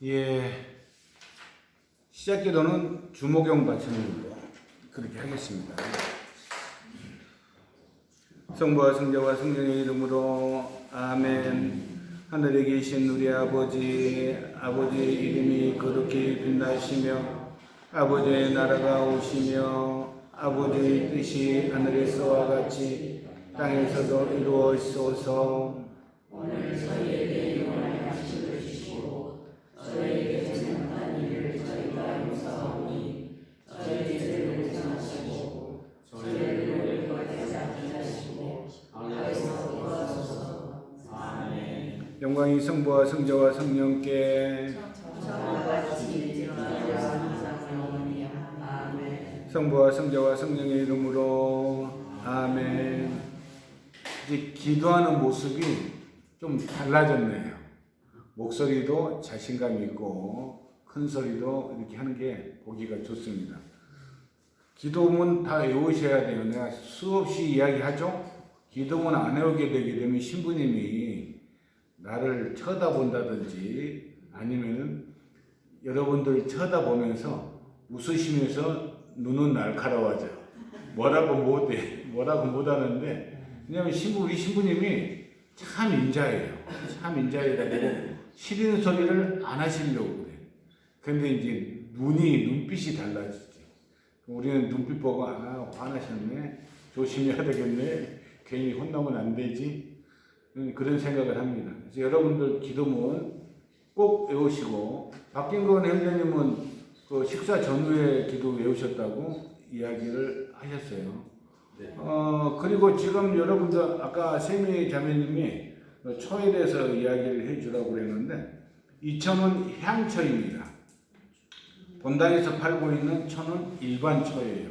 예, 시작 기도는 주목용 바치는 그렇게 하겠습니다. 성부와 성자와 성령의 이름으로 아멘. 하늘에 계신 우리 아버지의 이름이 거룩히 빛나시며 아버지의 나라가 오시며 아버지의 뜻이 하늘에서와 같이 땅에서도 이루어지소서. 오늘 저희에게 영원한 양식을 주시고 저희에게 잘못한 일을 저희가 용서하오니 저희 죄를 용서하시고 저희를 유혹하지 않게 하시고 악에서 구하소서. 아멘. 영광이 성부와 성자와 성령께 성부와 성자와 성령의 이름으로 아멘. 이제 기도하는 모습이 좀 달라졌네요. 목소리도 자신감 있고 큰 소리도 이렇게 하는 게 보기가 좋습니다. 기도문 다 외우셔야 돼요. 내가 수없이 이야기하죠. 기도문 안 외우게 되게 되면 신부님이 나를 쳐다본다든지 아니면은 여러분들 쳐다보면서 웃으시면서 눈은 날카로워져. 뭐라고 못하는데, 왜냐면 우리 신부님이 참 인자해요. 참 인자해가지고 싫은 소리를 안 하시려고 그래. 근데 이제 눈빛이 달라지지. 우리는 눈빛 보고 화나셨네. 조심해야 되겠네. 괜히 혼나면 안 되지. 그런 생각을 합니다. 그래서 여러분들 기도문 꼭 외우시고, 박경건 회장님은 그 식사 전후에 기도 외우셨다고 이야기를 하셨어요. 네. 그리고 지금 여러분들 아까 세미 자매님이 초에 대해서 이야기를 해주라고 그랬는데 이 초는 향초입니다. 본당에서 팔고 있는 초는 일반 초예요.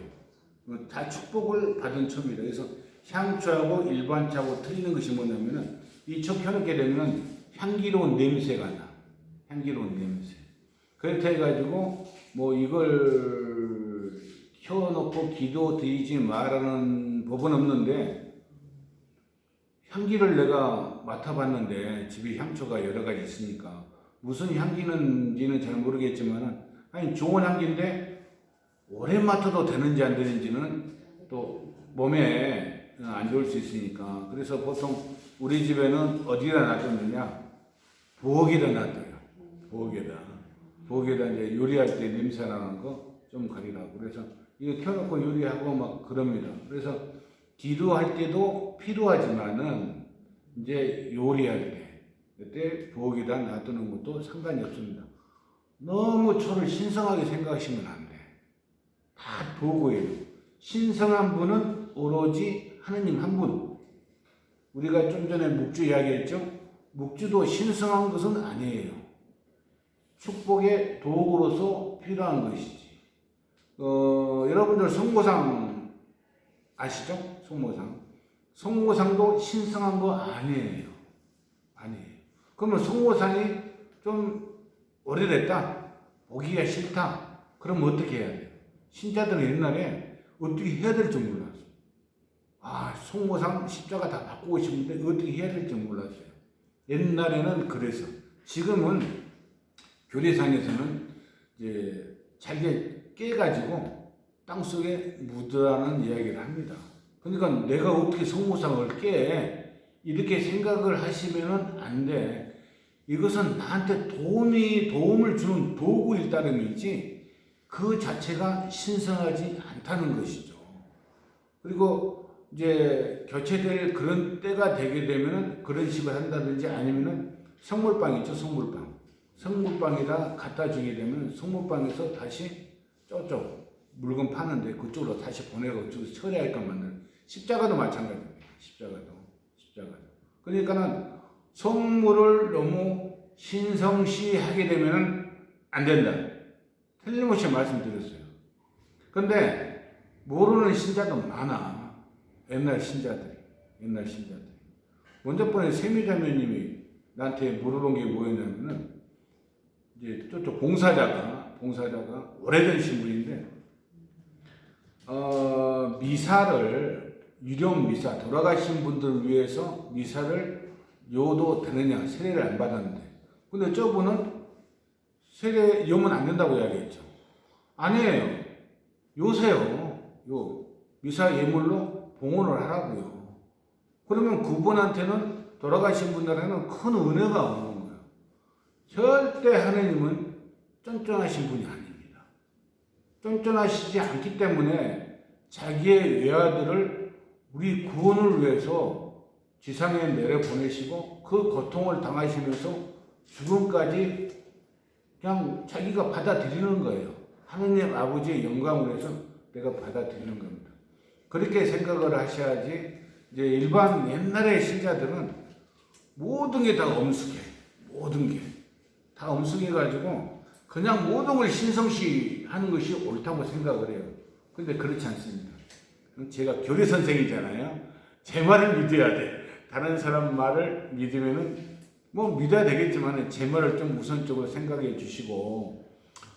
다 축복을 받은 초입니다. 그래서 향초하고 일반 초하고 틀리는 것이 뭐냐면은 이 초 켜놓게 되면 향기로운 냄새가 나. 향기로운 냄새. 그렇다 해가지고 뭐 이걸 켜놓고 기도 드리지 말라는 법은 없는데 향기를 내가 맡아봤는데 집에 향초가 여러 가지 있으니까 무슨 향기는지는 잘 모르겠지만 아니 좋은 향기인데 오래 맡아도 되는지 안 되는지는 또 몸에 안 좋을 수 있으니까 그래서 보통 우리 집에는 어디다 놔두느냐 부엌에다 놔둬요. 부엌에다 이제 요리할 때 냄새 나는 거 좀 가리라고. 그래서 이거 켜놓고 요리하고 막 그럽니다. 그래서 기도할 때도 필요하지만은 이제 요리할 때 그때 부엌에다 놔두는 것도 상관이 없습니다. 너무 초를 신성하게 생각하시면 안 돼. 다 도구예요. 신성한 분은 오로지 하느님 한 분. 우리가 좀 전에 묵주 이야기했죠? 묵주도 신성한 것은 아니에요. 축복의 도구로서 필요한 것이지. 여러분들 송모상 아시죠? 송모상도 신성한 거 아니에요. 그러면 송모상이 좀 오래됐다? 보기가 싫다? 그럼 어떻게 해야 돼요? 신자들은 옛날에 어떻게 해야 될지 몰랐어요. 송모상 십자가 다 바꾸고 싶은데 어떻게 해야 될지 몰랐어요. 옛날에는 그래서. 지금은 교리상에서는 이제 잘게 깨가지고 땅속에 묻으라는 이야기를 합니다. 그러니까 내가 어떻게 송모상을 깨? 이렇게 생각을 하시면은 안 돼. 이것은 나한테 도움을 주는 도구일 따름이지 그 자체가 신성하지 않다는 것이죠. 그리고 이제 교체될 그런 때가 되게 되면은 그런 식으로 한다든지 아니면은 성물빵 있죠, 성물빵에다 갖다 주게 되면 성물빵에서 다시 저쪽 물건 파는데 그쪽으로 다시 보내고 처리할까 만드는 십자가도 마찬가지입니다. 십자가도. 그러니까는 성물을 너무 신성시하게 되면은 안 된다. 틀림없이 말씀드렸어요. 근데 모르는 신자도 많아. 옛날 신자들이. 먼저 번에 세미자매님이 나한테 물어본 게 뭐였냐면은 이제 저쪽 봉사자가 오래된 신부인데 미사를 유령 미사 돌아가신 분들을 위해서 미사를 요도 되느냐 세례를 안 받았는데 근데 저분은 세례 여면 안 된다고 이야기했죠. 아니에요. 요새요. 요 미사 예물로 봉헌을 하라고요. 그러면 그분한테는 돌아가신 분들에는 큰 은혜가 오는 거예요. 절대 하느님은 쫀쫀하신 분이 아닙니다. 쫀쫀하시지 않기 때문에 자기의 외아들을 우리 구원을 위해서 지상에 내려보내시고 그 고통을 당하시면서 죽음까지 그냥 자기가 받아들이는 거예요. 하느님 아버지의 영광을 위해서 내가 받아들이는 겁니다. 그렇게 생각을 하셔야지. 이제 일반 옛날의 신자들은 모든 게 다 엄숙해. 모든 게 다 엄숙해가지고 그냥 모든 걸 신성시 하는 것이 옳다고 생각을 해요. 근데 그렇지 않습니다. 제가 교리 선생이잖아요. 제 말을 믿어야 돼. 다른 사람 말을 믿으면은 뭐 믿어야 되겠지만 제 말을 좀 우선적으로 생각해 주시고,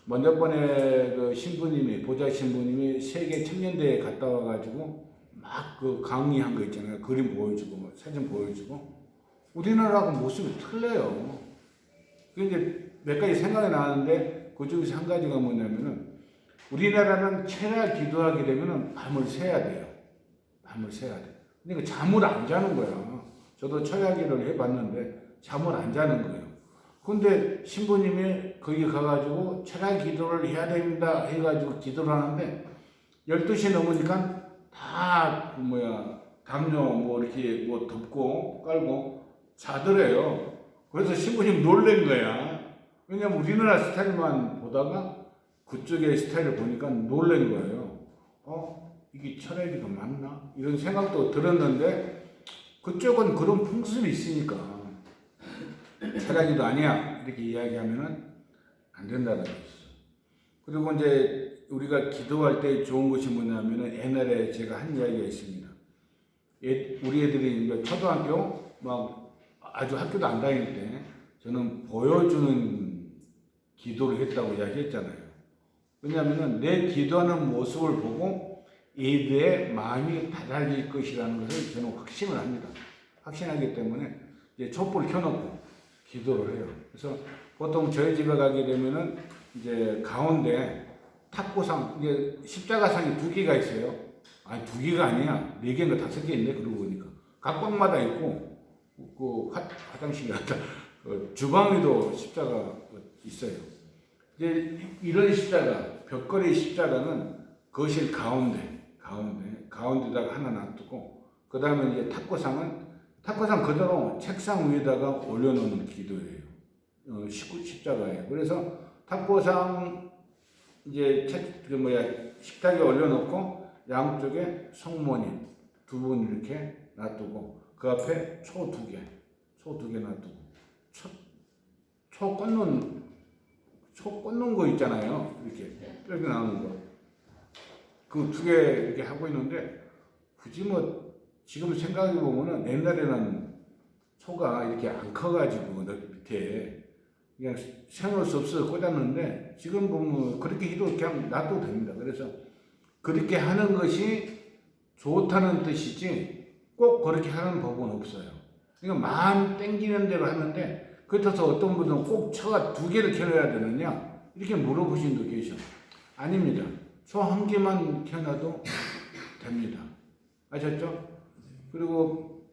먼저 번에 그 신부님이, 보좌 신부님이 세계 청년대회에 갔다 와가지고 막 그 강의한 거 있잖아요. 그림 보여주고 사진 보여주고 우리나라하고 모습이 틀려요. 이제 몇 가지 생각이 나는데 그 중에서 한 가지가 뭐냐면은 우리나라는 철야 기도하게 되면은 밤을 새야 돼요. 밤을 새야 돼. 근데 잠을 안 자는 거야. 저도 철야기를 해봤는데 잠을 안 자는 거예요. 근데 신부님이 거기 가가지고 철야 기도를 해야 됩니다 해가지고 기도를 하는데 12시 넘으니까 다 담요 뭐 이렇게 뭐 덮고 깔고 자더래요. 그래서 신부님 놀란 거야. 왜냐면 우리나라 스타일만 보다가 그쪽의 스타일을 보니까 놀란 거예요. 이게 철야기도 맞나? 이런 생각도 들었는데 그쪽은 그런 풍습이 있으니까 철야기도 아니야 이렇게 이야기하면은 안 된다는 거죠. 그리고 이제 우리가 기도할 때 좋은 것이 뭐냐면은 옛날에 제가 한 이야기가 있습니다. 우리 애들이 초등학교 막 아주 학교도 안 다닐 때 저는 보여주는 기도를 했다고 이야기했잖아요. 왜냐하면은 내 기도하는 모습을 보고 애들의 마음이 달라질 것이라는 것을 저는 확신을 합니다. 확신하기 때문에 이제 촛불을 켜놓고 기도를 해요. 그래서 보통 저희 집에 가게 되면은 이제 가운데 탁구상, 이제 십자가상이 2개가 있어요. 아니 2개가 아니야. 4개인가 5개 있네. 그러고 보니까 각 방마다 있고 그 화장실이 아니라 주방에도 십자가 있어요. 이제 이런 십자가, 벽걸이 십자가는 거실 가운데다가 하나 놔두고, 그 다음에 이제 탁구상 그대로 책상 위에다가 올려놓는 기도예요. 십자가예요. 그래서 탁구상 이제 식탁에 올려놓고 양쪽에 성모님 2분 이렇게 놔두고 그 앞에 초 2개 놔두고 초 꽂는 거 있잖아요. 이렇게 나오는 거. 그 2개 이렇게 하고 있는데 굳이 지금 생각해 보면은 옛날에는 초가 이렇게 안 커가지고 밑에 그냥 세워놓을 수 없어서 꽂았는데 지금 보면 그렇게 해도 그냥 놔둬도 됩니다. 그래서 그렇게 하는 것이 좋다는 뜻이지 꼭 그렇게 하는 법은 없어요. 그러니까 마음 땡기는 대로 하는데 그렇다고 어떤 분은 꼭 초가 2개를 켜놔야 되느냐 이렇게 물어보신 분도 계셔. 아닙니다. 초 1개만 켜놔도 됩니다. 아셨죠? 그리고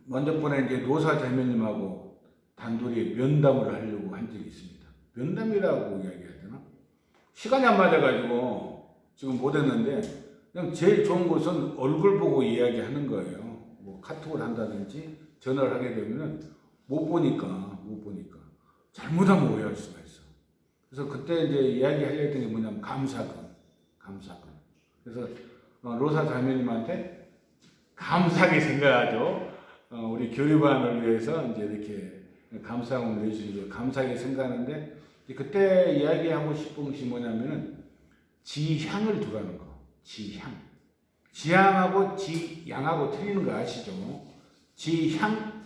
먼저 번에 이제 노사 자매님하고 단둘이 면담을 하려고 한 적이 있습니다. 면담이라고 이야기해야 되나? 시간이 안 맞아가지고 지금 못했는데 그냥 제일 좋은 것은 얼굴 보고 이야기하는 거예요. 뭐 카톡을 한다든지 전화를 하게 되면은 못 보니까 잘못하면 오해할 수가 있어. 그래서 그때 이제 이야기하려 했던 게 뭐냐면 감사금. 그래서 로사 자매님한테 감사하게 생각하죠. 우리 교류반을 위해서 이제 이렇게 감사함을 내주시고 감사하게 생각하는데 그때 이야기하고 싶은 것이 뭐냐면은 지향을 두라는 거. 지향하고 지양하고 틀리는 거 아시죠? 지향,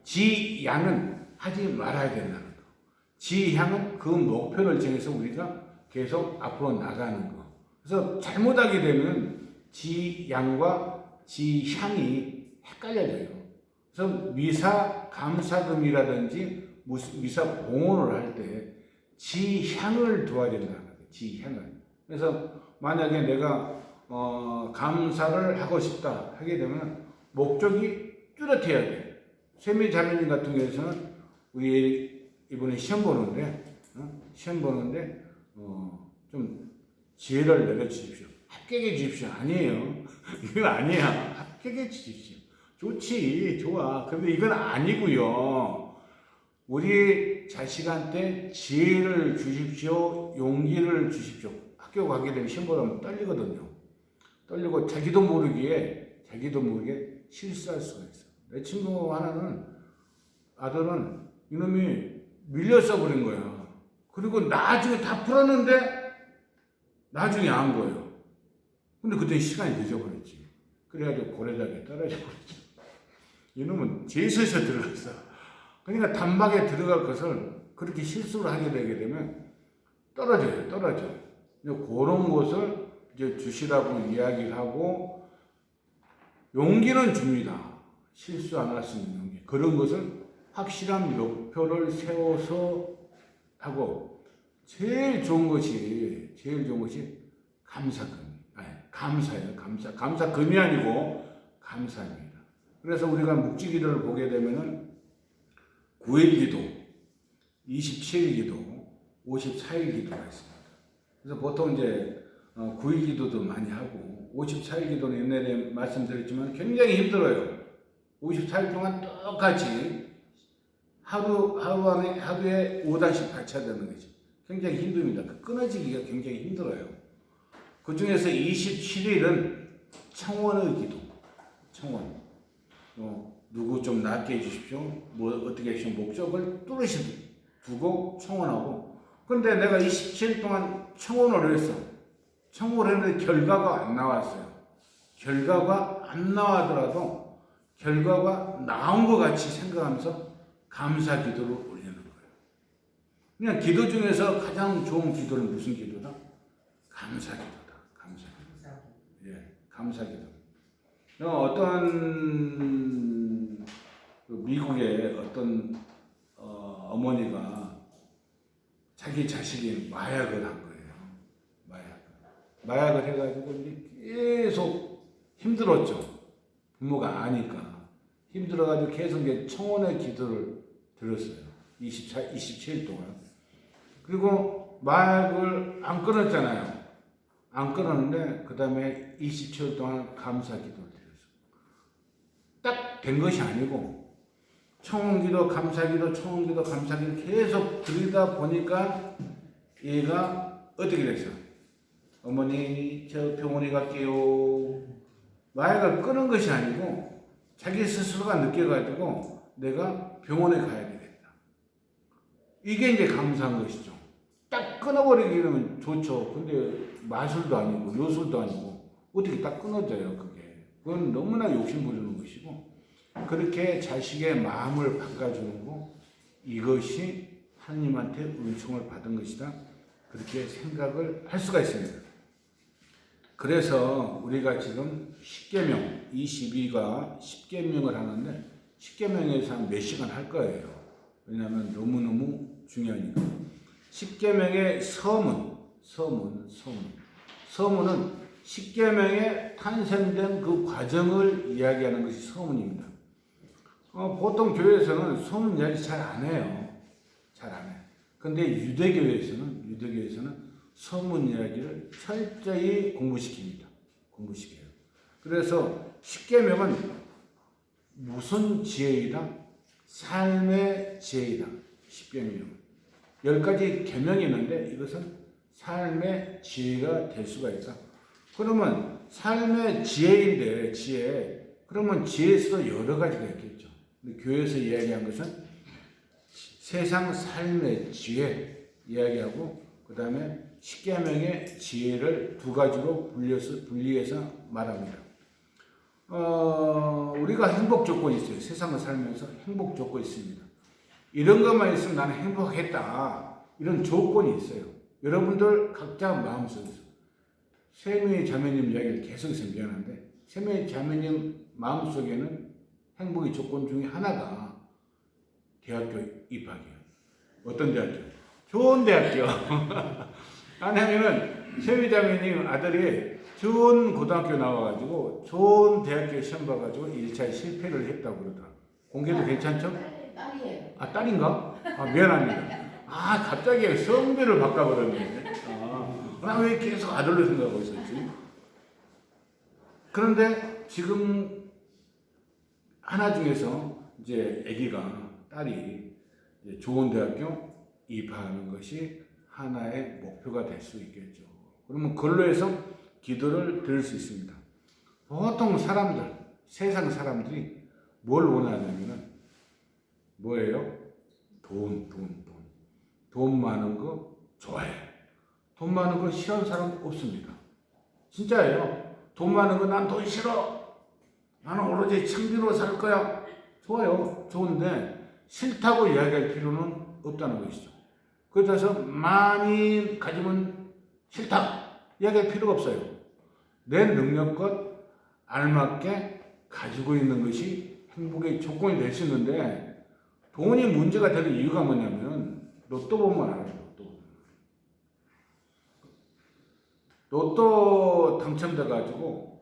지양은 하지 말아야 된다는 거. 지향은 그 목표를 정해서 우리가 계속 앞으로 나가는 거. 그래서 잘못하게 되면 지양과 지향이 헷갈려져요. 그래서 미사 감사금이라든지 미사 봉헌을 할 때 지향을 도와야 된다는 거예요. 지향을. 그래서 만약에 내가 감사를 하고 싶다 하게 되면 목적이 뚜렷해야 돼. 세미 자매님 같은 경우에는 우리 이번에 시험 보는데 좀 지혜를 내려주십시오. 합격해 주십시오. 아니에요. 이건 아니야. 합격해 주십시오. 좋지, 좋아. 근데 이건 아니고요. 우리 자식한테 지혜를 주십시오. 용기를 주십시오. 학교 가게 되면 시험 보면 떨리거든요. 떨리고 자기도 모르게 실수할 수가 있어. 내 친구 하나는 아들은 이놈이 밀려서 그런 거야. 그리고 나중에 다 풀었는데 나중에 안 거예요. 근데 그때 시간이 늦어버렸지. 그래가지고 고래잡이에 떨어져버렸죠. 이놈은 재수에서 들어갔어. 그러니까 단박에 들어갈 것을 그렇게 실수를 하게 되게 되면 떨어져. 그런 것을 이제 주시라고 이야기를 하고 용기는 줍니다. 실수 안 할 수 있는 용기. 그런 것을 확실한 목표를 세워서 하고 제일 좋은 것이 감사예요. 감사금이 아니고 감사입니다. 그래서 우리가 묵지기도를 보게 되면은 9일 기도, 27일 기도, 54일 기도가 있습니다. 그래서 보통 이제 9일 기도도 많이 하고 54일 기도는 옛날에 말씀드렸지만 굉장히 힘들어요. 54일 동안 똑같이 하루에 5단씩 같이 하야 되는 거죠. 굉장히 힘듭니다. 끊어지기가 굉장히 힘들어요. 그 중에서 27일은 청원의 기도. 청원. 누구 좀 낫게 해주십시오. 뭐 어떻게 해주십시오. 목적을 뚜렷이 두고 청원하고. 근데 내가 27일 동안 청원을 했어. 청원을 했는데 결과가 안 나왔어요. 결과가 안 나와더라도 결과가 나온 것 같이 생각하면서 감사 기도를 올리는 거예요. 그냥 기도 중에서 가장 좋은 기도는 무슨 기도다? 감사 기도다. 감사 기도. 예, 감사 기도. 어떤 미국의 어떤 어머니가 자기 자식이 마약을 한 거예요. 마약을 해가지고 계속 힘들었죠. 부모가 아니까 힘들어가지고 계속 청원의 기도를 들었어요. 27일 동안. 그리고 마약을 안 끊었잖아요. 안 끊었는데 그 다음에 27일 동안 감사 기도를 드렸어요. 딱 된 것이 아니고 청원기도 감사기도 청원기도 감사기도 계속 드리다 보니까 얘가 어떻게 됐어? 어머니 저 병원에 갈게요. 마약을 끊은 것이 아니고 자기 스스로가 느껴가지고 내가 병원에 가야 되겠다. 이게 이제 감사한 것이죠. 딱 끊어버리기는 좋죠. 근데 마술도 아니고 요술도 아니고 어떻게 딱 끊어져요. 그건 너무나 욕심 부리는 것이고 그렇게 자식의 마음을 바꿔주는 거 이것이 하나님한테 은총을 받은 것이다. 그렇게 생각을 할 수가 있습니다. 그래서 우리가 지금 10계명 22가 10계명을 하는데 10계명에서 한 몇 시간 할 거예요. 왜냐하면 너무너무 중요하니까. 10계명의 서문은 10계명에 탄생된 그 과정을 이야기하는 것이 서문입니다. 보통 교회에서는 서문 이야기 잘 안 해요. 잘 안 해요. 근데 유대교회에서는 서문 이야기를 철저히 공부시킵니다. 그래서 10계명은 무슨 지혜이다? 삶의 지혜이다. 10계명은 10가지 계명이 있는데 이것은 삶의 지혜가 될 수가 있다. 그러면 삶의 지혜인데 그러면 지혜에서도 여러 가지가 있겠죠. 근데 교회에서 이야기한 것은 세상 삶의 지혜 이야기하고 그 다음에 10계명의 지혜를 두 가지로 분리해서 말합니다. 우리가 행복 조건이 있어요. 세상을 살면서 행복 조건이 있습니다. 이런 것만 있으면 나는 행복하겠다. 이런 조건이 있어요. 여러분들 각자 마음속에서 세미 자매님 이야기를 계속해서 미안한데 세미 자매님 마음속에는 행복의 조건 중에 하나가 대학교 입학이에요. 어떤 대학교? 좋은 대학교. 왜냐면은 세미자매님 아들이 좋은 고등학교 나와가지고 좋은 대학교 시험 봐가지고 1차에 실패를 했다고 그러더라. 공개도 괜찮죠? 딸이에요. 아, 딸인가? 아, 미안합니다. 아, 갑자기 성별을 바꿔버렸네. 나 왜 계속 아들로 생각하고 있었지? 그런데 지금 하나 중에서 이제 아기가, 딸이 이제 좋은 대학교 입학하는 것이 하나의 목표가 될 수 있겠죠. 그러면 그걸로 해서 기도를 드릴 수 있습니다. 보통 사람들, 세상 사람들이 뭘 원하냐면은 뭐예요? 돈. 돈 많은 거 좋아해. 돈 많은 거 싫어하는 사람 없습니다. 진짜예요. 돈 많은 거 난 돈 싫어. 나는 오로지 창비로 살 거야. 좋아요. 좋은데 싫다고 이야기할 필요는 없다는 것이죠. 그래서 많이 가지면 싫다. 이야기할 필요가 없어요. 내 능력껏 알맞게 가지고 있는 것이 행복의 조건이 될 수 있는데 돈이 문제가 되는 이유가 뭐냐면 로또 보면 알아요. 로또 당첨돼가지고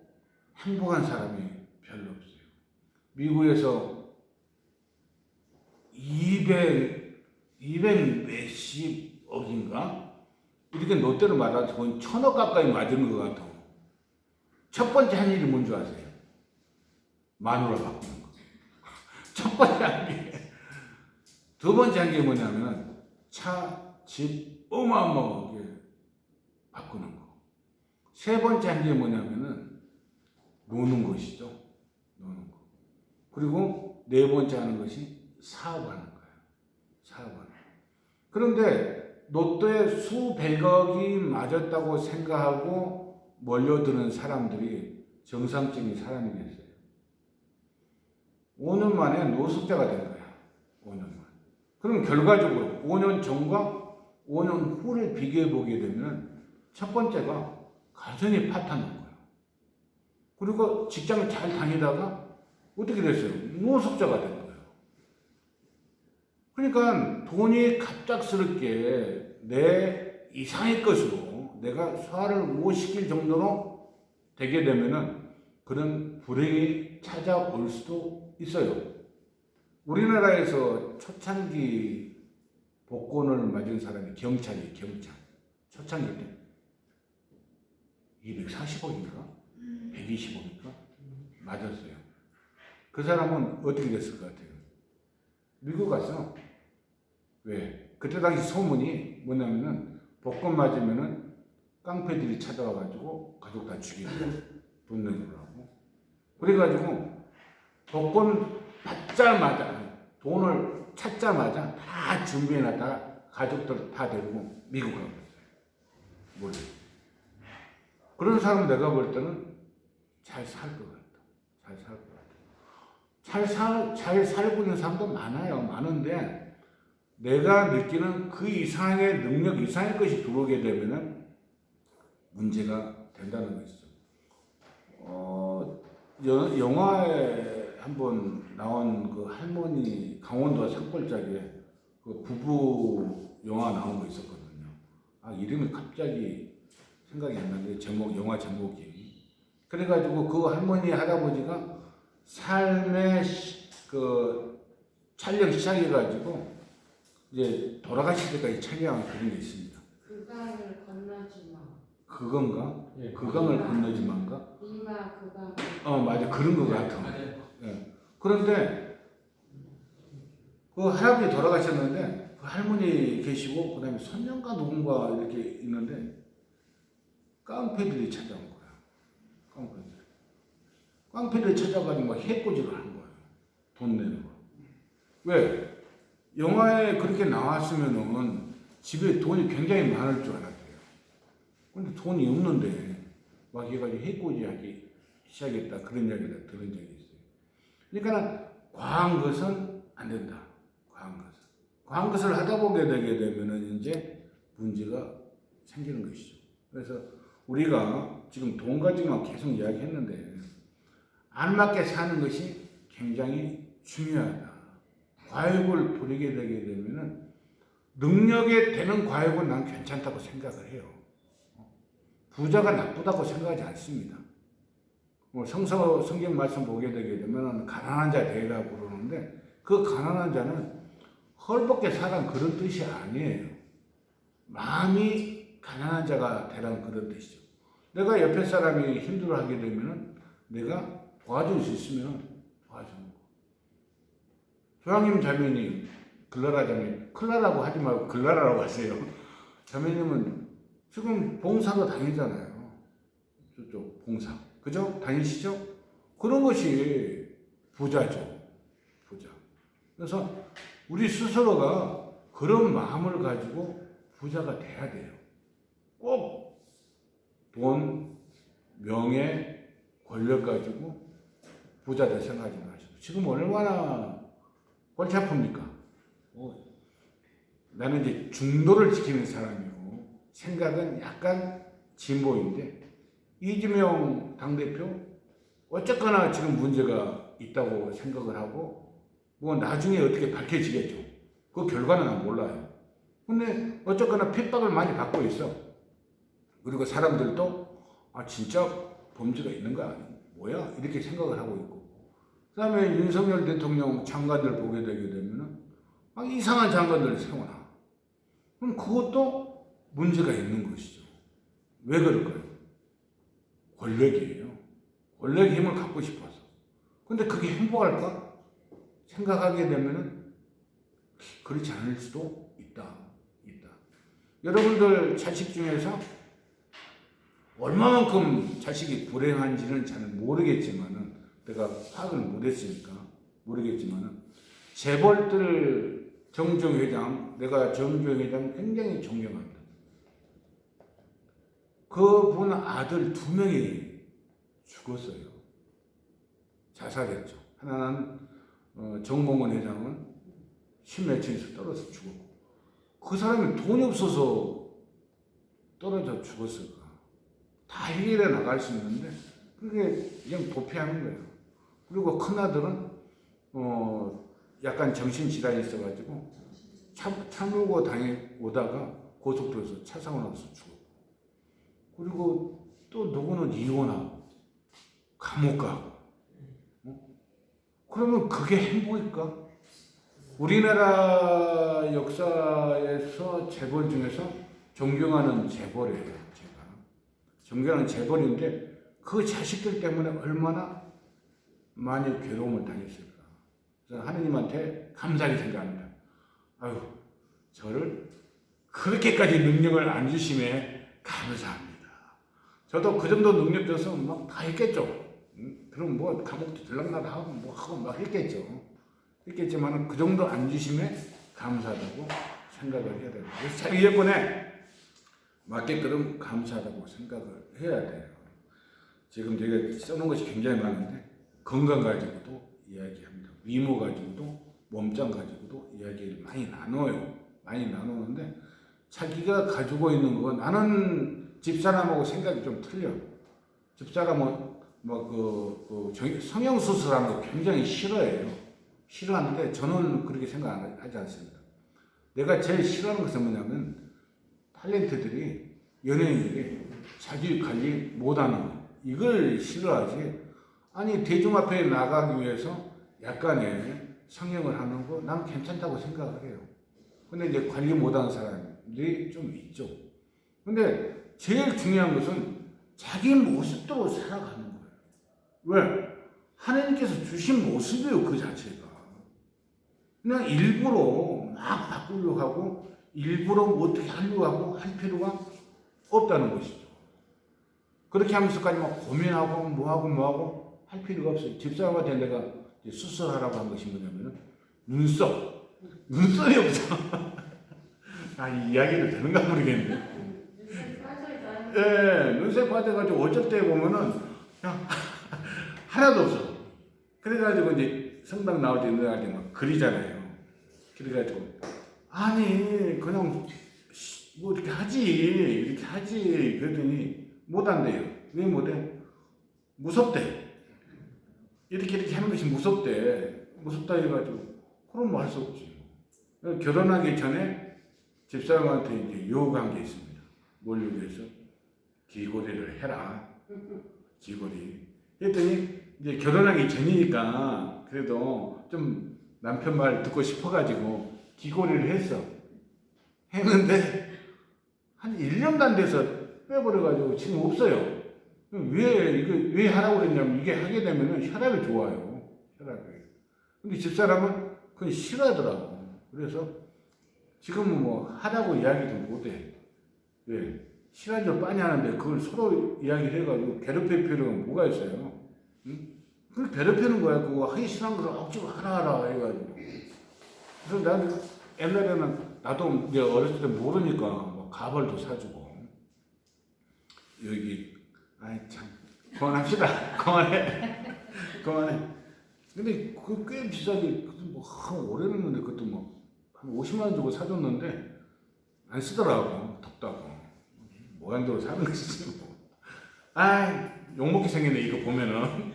행복한 사람이 별로 없어요. 미국에서 200 몇십억인가? 이렇게 로또를 맞아서 거의 1,000억 가까이 맞은 것 같아요. 첫 번째 한 일이 뭔지 아세요? 마누라 바꾸는 거. 첫 번째 한 게. 두 번째 한 게 뭐냐면 차, 집 어마어마하게 바꾸는 거. 세 번째 한 게 뭐냐면은 노는 것이죠. 노는 거. 그리고 네 번째 하는 것이 사업하는 거예요. 사업하는 거. 그런데 로또에 수백억이 맞았다고 생각하고 몰려드는 사람들이 정상적인 사람이 됐어요. 5년 만에 노숙자가 된 거야. 5년 만에. 그럼 결과적으로 5년 전과 5년 후를 비교해 보게 되면 첫 번째가 가정이 파탄난 거예요. 그리고 직장을 잘 다니다가 어떻게 됐어요? 노숙자가 된 거예요. 그러니까 돈이 갑작스럽게 내 이상의 것으로 내가 소화를 못 시킬 정도로 되게 되면은 그런 불행이 찾아올 수도 있어요. 우리나라에서 초창기 복권을 맞은 사람이 경찰. 초창기 때 240억인가? 120억인가? 맞았어요. 그 사람은 어떻게 됐을 것 같아요? 미국 갔어. 왜? 그때 당시 소문이 뭐냐면은 복권 맞으면은 깡패들이 찾아와가지고 가족 다 죽이고 돈 내주라고. 그래가지고 복권 받자마자 돈을 찾자마자 다 준비해놨다가 가족들 다 데리고 미국 가고 있어요. 몰래. 그런 사람 내가 볼 때는 잘 살 것 같다. 잘 살 것 같다. 잘 살고 있는 사람도 많아요. 많은데 내가 느끼는 그 이상의 능력 이상의 것이 들어오게 되면은 문제가 된다는 것이죠. 영화에 한번 나온 그 할머니 강원도 산골짜기에 그 부부 영화 나온 거 있었거든요. 아, 이름이 갑자기 생각이 안 나는데 영화 제목이. 그래가지고 그 할머니 할아버지가 삶의 그 촬영 시작해가지고 이제 돌아가실 때까지 촬영한 그런 게 있습니다. 그 강을 건너지 마. 그건가? 예, 그 강을 건너지 마인가? 이마 그 강. 맞아. 그런 거 같아. 예. 그런데 그 할아버지 돌아가셨는데 그 할머니 계시고 그다음에 손녀가 누군가 이렇게 있는데 깡패들이 찾아온 거야. 깡패들이 찾아가지고 막 해코지를 한 거예요. 돈 내는 거. 왜? 영화에 그렇게 나왔으면은 집에 돈이 굉장히 많을 줄 알았대요. 근데 돈이 없는데 막 해가지고 해코지하기 시작했다. 그런 이야기를 들은 적이 있어요. 그러니까 과한 것은 안 된다. 과한 것을 하다 보게 되게 되면은 이제 문제가 생기는 것이죠. 그래서 우리가 지금 돈 가지고만 계속 이야기했는데 알맞게 사는 것이 굉장히 중요하다. 과욕을 부리게 되게 되면은 능력에 되는 과욕은 난 괜찮다고 생각을 해요. 부자가 나쁘다고 생각하지 않습니다. 성경 말씀 보게 되게 되면 가난한 자 되라고 그러는데 그 가난한 자는 헐벗게 살아는 그런 뜻이 아니에요. 마음이 가난한 자가 되라는 그런 뜻이죠. 내가 옆에 사람이 힘들어하게 되면 내가 도와줄 수 있으면 도와주는 거. 조양님 자매님, 글라라 자매님, 클라라고 하지 말고 글라라라고 하세요. 자매님은 지금 봉사도 다니잖아요. 저쪽 봉사. 그죠? 다니시죠? 그런 것이 부자죠. 부자. 그래서 우리 스스로가 그런 마음을 가지고 부자가 돼야 돼요. 꼭 돈, 명예, 권력 가지고 부자 될 생각하지 마시고. 지금 얼마나 골치 아픕니까? 나는 이제 중도를 지키는 사람이고 생각은 약간 진보인데 이재명 당대표 어쨌거나 지금 문제가 있다고 생각을 하고 뭐 나중에 어떻게 밝혀지겠죠. 그 결과는 난 몰라요. 근데 어쨌거나 핍박을 많이 받고 있어. 그리고 사람들도 진짜 범죄가 있는 거야. 뭐야? 이렇게 생각을 하고 있고. 그 다음에 윤석열 대통령 장관들 보게 되게 되면은 이상한 장관들을 세워놔. 그럼 그것도 문제가 있는 것이죠. 왜 그럴까요? 권력이에요. 권력의 힘을 갖고 싶어서. 근데 그게 행복할까? 생각하게 되면은 그렇지 않을 수도 있다. 여러분들 자식 중에서 얼마만큼 자식이 불행한지는 잘 모르겠지만은 내가 파악을 못했으니까 모르겠지만은 재벌들 정주영 회장, 내가 정주영 회장 굉장히 존경합니다. 그분 아들 2명이 죽었어요. 자살했죠. 하나는 정몽원 회장은 십몇층에서 떨어져 죽었고 그 사람이 돈이 없어서 떨어져 죽었을까? 다 해결해 나갈 수 있는데 그게 그냥 도피하는 거예요. 그리고 큰아들은 약간 정신질환이 있어가지고 차 몰고 오다가 고속도로에서 차 사고 나서 죽었고 그리고 또 누구는 이혼하고 감옥 가고 그러면 그게 행복일까? 우리나라 역사에서 재벌 중에서 존경하는 재벌이에요. 제가 존경하는 재벌인데 그 자식들 때문에 얼마나 많이 괴로움을 당했을까. 그래서 하느님한테 감사하게 생각합니다. 아유, 저를 그렇게까지 능력을 안 주심에 감사합니다. 저도 그 정도 능력 줘서 막 다 했겠죠. 그럼 뭐 감옥도 들락날락 하고 뭐 하고 막 했겠지만 그 정도 안 주심에 감사하다고 생각을 해야 돼요. 그래서 자기 여건에 맞게끔 감사하다고 생각을 해야 돼요. 지금 제가 써놓은 것이 굉장히 많은데 건강 가지고도 이야기합니다. 위모 가지고도 몸짱 가지고도 이야기를 많이 나눠요. 많이 나누는데 자기가 가지고 있는 거 나는 집사람하고 생각이 좀 틀려. 집사람은 성형수술하는 거 굉장히 싫어해요. 싫어하는데 저는 그렇게 생각하지 않습니다. 내가 제일 싫어하는 것은 뭐냐면 탤런트들이 연예인들이 자기 관리 못하는 거 이걸 싫어하지. 아니 대중 앞에 나가기 위해서 약간의 성형을 하는 거 난 괜찮다고 생각을 해요. 근데 이제 관리 못하는 사람들이 좀 있죠. 근데 제일 중요한 것은 자기 모습대로 살아가는 거예요. 왜? 하나님께서 주신 모습이에요. 그 자체가. 그냥 일부러 막 바꾸려고 하고 일부러 뭐 어떻게 하려고 하고 할 필요가 없다는 것이죠. 그렇게 하면서까지 막 고민하고 뭐하고 할 필요가 없어요. 집사람한테 내가 수술하라고 한 것이 뭐냐면은 눈썹이 없어. 이 이야기도 되는가 모르겠네. 눈썹 빠져가지고 어쩔 때 보면은 그냥 하나도 없어. 그래가지고 이제 성당 나올 때 너한테 막 그리잖아요. 그래가지고 아니 그냥 뭐 이렇게 하지 그랬더니 못한대요. 왜 못해? 무섭대. 이렇게 하는 것이 무섭대. 무섭다 해가지고 그럼 뭐 할 수 없지. 결혼하기 전에 집사람한테 이제 요구한 게 있습니다. 뭘 요구해서? 귀걸이를 해라. 귀걸이. 했더니 이제 결혼하기 전이니까 그래도 좀 남편 말 듣고 싶어가지고 귀걸이를 했어. 했는데 한 1년도 안 돼서 빼버려가지고 지금 없어요. 왜 하라고 그랬냐면 이게 하게 되면은 혈압이 좋아요. 혈압이. 근데 집사람은 그건 싫어하더라고. 그래서 지금은 뭐 하라고 이야기도 못해. 왜? 싫어하죠. 빤히 하는데 그걸 서로 이야기를 해가지고 괴롭힐 필요가 뭐가 있어요. 응? 그걸 괴롭히는 거야. 그거 하기 싫은 걸 억지로 하라 해가지고. 그래서 나는 옛날에는 나도 이제 어렸을 때 모르니까 뭐 가발도 사주고 여기 아이 참 그만합시다. 그만해. 근데 그 꽤 비싸게 뭐한 오래됐는데 그것도 뭐 한 50만 원 주고 사줬는데 안 쓰더라고. 덥다고. 모양대로 사는 것이지 뭐. 아, 욕먹기 생겼네 이거 보면은.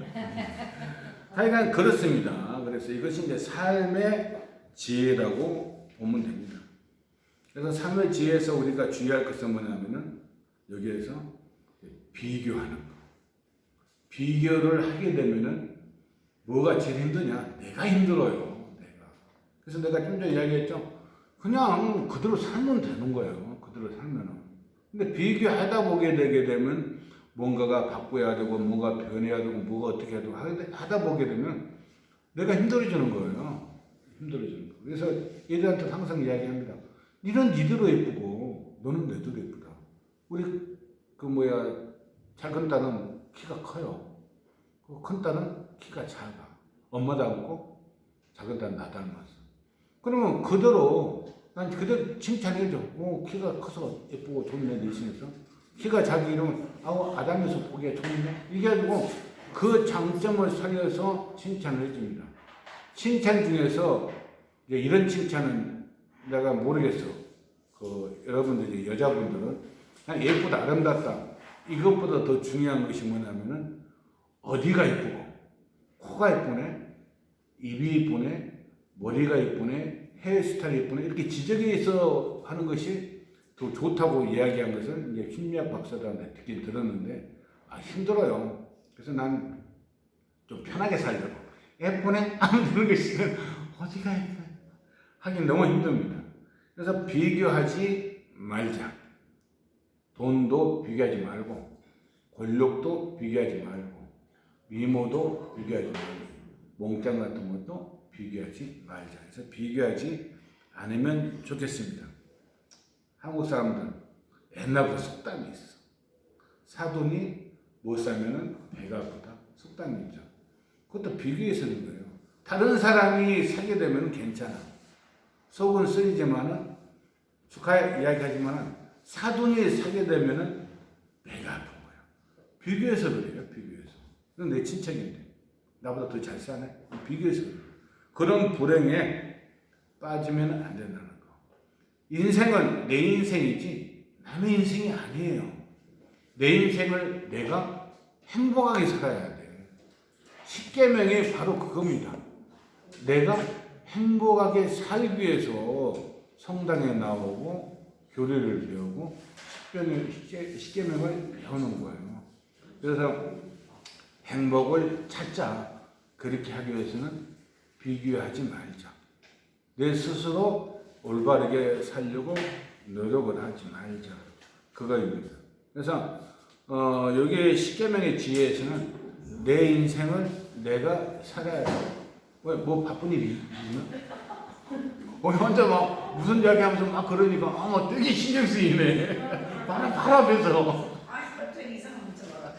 하여간 그렇습니다. 그래서 이것이 이제 삶의 지혜라고 보면 됩니다. 그래서 삶의 지혜에서 우리가 주의할 것은 뭐냐면은 여기에서 비교하는 거. 비교를 하게 되면은 뭐가 제일 힘드냐? 내가 힘들어요. 그래서 내가 좀 전에 이야기했죠. 그냥 그대로 살면 되는 거예요. 그대로 살면은. 근데 비교하다 보게 되게 되면 뭔가가 바꿔야 되고 뭔가 변해야 되고 뭐가 어떻게 해야 되고 하다 보게 되면 내가 힘들어지는 거예요. 힘들어지는 거. 그래서 얘들한테 항상 이야기합니다. 니는 니대로 예쁘고 너는 내대로 예쁘다. 우리 작은 딸은 키가 커요. 큰 딸은 키가 작아. 엄마 닮고 작은 딸은 나 닮았어. 그러면 난 그대로 칭찬해줘. 키가 커서 예쁘고 좋네, 내신에서. 키가 작이 이러면, 아담에서 보기가 좋네. 이게 가지고 그 장점을 살려서 칭찬을 해줍니다. 칭찬 중에서 이런 칭찬은 내가 모르겠어. 여러분들, 여자분들은 그냥 예쁘다, 아름답다. 이것보다 더 중요한 것이 뭐냐면은 어디가 예쁘고, 코가 예쁘네, 입이 예쁘네, 머리가 예쁘네, 헤어스타일이 예쁘네, 이렇게 지적해서 하는 것이 더 좋다고 이야기한 것을 이제 심리학 박사들한테 듣긴 들었는데, 힘들어요. 그래서 난 좀 편하게 살려고. 예쁘네? 하면 되는 것이 어디가 예쁘네? 하긴 너무 힘듭니다. 그래서 비교하지 말자. 돈도 비교하지 말고, 권력도 비교하지 말고, 미모도 비교하지 말고, 몽땅 같은 것도 비교하지 말자. 그래서 비교하지 않으면 좋겠습니다. 한국 사람들 옛날부터 속담이 있어. 사돈이 못 사면은 배가 아프다. 속담이 있죠. 그것도 비교해서 하는 거예요. 다른 사람이 사게 되면 괜찮아. 속은 쓰이지만은 축하 이야기하지만은 사돈이 사게 되면은 배가 아픈 거예요. 비교해서 그래요. 비교해서. 그건 내 친척인데 나보다 더 잘 사네. 비교해서 그래요. 그런 불행에 빠지면 안 된다는 거. 인생은 내 인생이지 남의 인생이 아니에요. 내 인생을 내가 행복하게 살아야 돼. 십계명이 바로 그겁니다. 내가 행복하게 살기 위해서 성당에 나오고 교리를 배우고 십계명을 배우는 거예요. 그래서 행복을 찾자. 그렇게 하기 위해서는 비교하지 말자. 내 스스로 올바르게 살려고 노력을 하지 말자. 그거입니다. 그래서 여기 십계명의 지혜에서는 내 인생을 내가 살아야 돼. 왜, 뭐 바쁜 일이 있나? 혼자 막 무슨 이야기 하면서 막 그러니까 되게 신경 쓰이네. 바로 앞에서. 갑자기 이상한 문자가